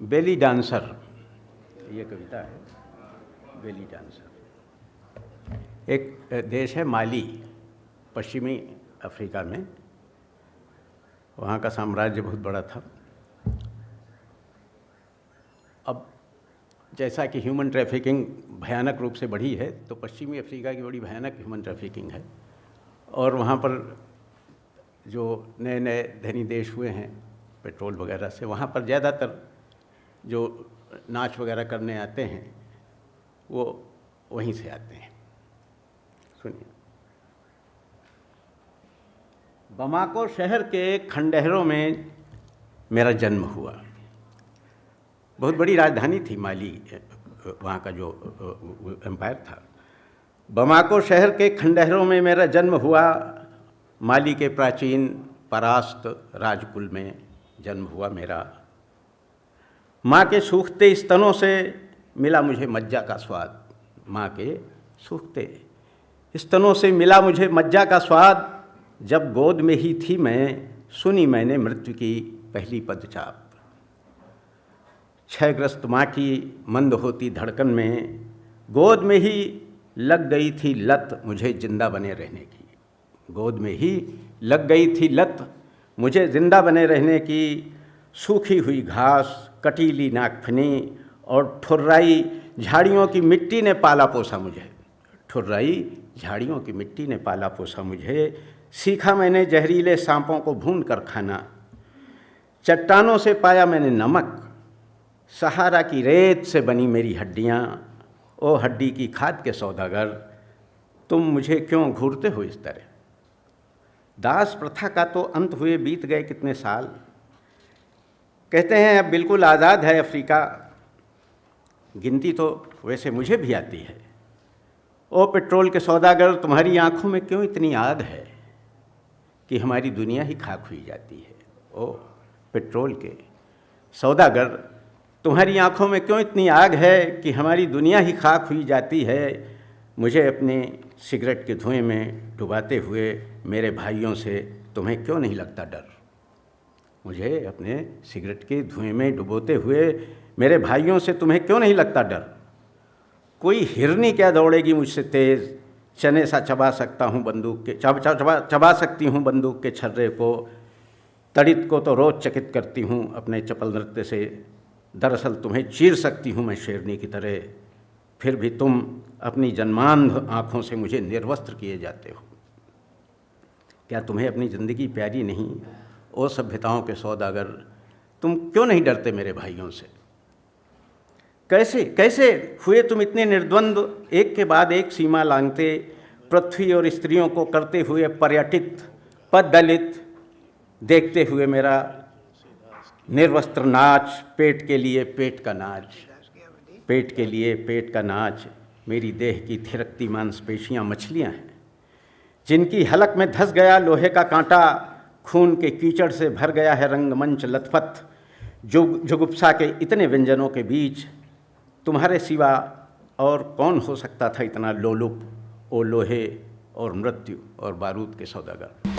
बेली dancer, ये कविता है। बेली dancer. एक देश है माली, पश्चिमी अफ्रीका में। वहाँ का साम्राज्य बहुत बड़ा था। अब जैसा कि ह्यूमन ट्रैफिकिंग भयानक रूप से बढ़ी है, तो पश्चिमी अफ्रीका की बड़ी भयानक ह्यूमन ट्रैफिकिंग है। और वहाँ पर जो नए नए धनी देश हुए हैं पेट्रोल वगैरह से, वहाँ पर ज़्यादातर जो नाच वगैरह करने आते हैं वो वहीं से आते हैं। सुनिए। बमाको शहर के खंडहरों में मेरा जन्म हुआ। बहुत बड़ी राजधानी थी माली, वहाँ का जो एम्पायर था। बमाको शहर के खंडहरों में मेरा जन्म हुआ, माली के प्राचीन परास्त राजकुल में जन्म हुआ मेरा। माँ के सूखते स्तनों से मिला मुझे मज्जा का स्वाद। माँ के सूखते स्तनों से मिला मुझे मज्जा का स्वाद। जब गोद में ही थी मैं, सुनी मैंने मृत्यु की पहली पदचाप। क्षयग्रस्त माँ की मंद होती धड़कन में गोद में ही लग गई थी लत मुझे जिंदा बने रहने की। गोद में ही लग गई थी लत मुझे जिंदा बने रहने की। सूखी हुई घास, कटीली नाकफनी और ठुर्राई झाड़ियों की मिट्टी ने पाला पोसा मुझे। ठुर्राई झाड़ियों की मिट्टी ने पाला पोसा मुझे। सीखा मैंने जहरीले सांपों को भून कर खाना। चट्टानों से पाया मैंने नमक। सहारा की रेत से बनी मेरी हड्डियाँ। ओ हड्डी की खाद के सौदागर, तुम मुझे क्यों घूरते हो इस तरह। दास प्रथा का तो अंत हुए बीत गए कितने साल। कहते हैं अब बिल्कुल आज़ाद है अफ्रीका। गिनती तो वैसे मुझे भी आती है। ओ पेट्रोल के सौदागर, तुम्हारी आंखों में क्यों इतनी आग है कि हमारी दुनिया ही खाक हुई जाती है। ओ पेट्रोल के सौदागर, तुम्हारी आंखों में क्यों इतनी आग है कि हमारी दुनिया ही खाक हुई जाती है। मुझे अपने सिगरेट के धुएं में डुबाते हुए मेरे भाइयों से तुम्हें क्यों नहीं लगता डर। मुझे अपने सिगरेट के धुएं में डुबोते हुए मेरे भाइयों से तुम्हें क्यों नहीं लगता डर। कोई हिरनी क्या दौड़ेगी मुझसे तेज़, चने सा चबा सकता हूँ बंदूक के चबा सकती हूँ बंदूक के छर्रे को। तड़ित को तो रोज़ चकित करती हूँ अपने चपल नृत्य से। दरअसल तुम्हें चीर सकती हूँ मैं शेरनी की तरह। फिर भी तुम अपनी जन्मांध आँखों से मुझे निर्वस्त्र किए जाते हो। क्या तुम्हें अपनी ज़िंदगी प्यारी नहीं। ओ सभ्यताओं के सौदागर, तुम क्यों नहीं डरते मेरे भाइयों से। कैसे कैसे हुए तुम इतने निर्द्वंद्व, एक के बाद एक सीमा लांघते, पृथ्वी और स्त्रियों को करते हुए पर्यटित, पद दलित, देखते हुए मेरा निर्वस्त्र नाच। पेट के लिए पेट का नाच, पेट के लिए पेट का नाच। मेरी देह की थिरकती मांसपेशियाँ मछलियाँ हैं जिनकी हलक में धंस गया लोहे का कांटा। खून के कीचड़ से भर गया है रंगमंच लथपथ। जुगुप्सा के इतने व्यंजनों के बीच तुम्हारे सिवा और कौन हो सकता था इतना लोलुप। ओ लोहे और मृत्यु और बारूद के सौदागर।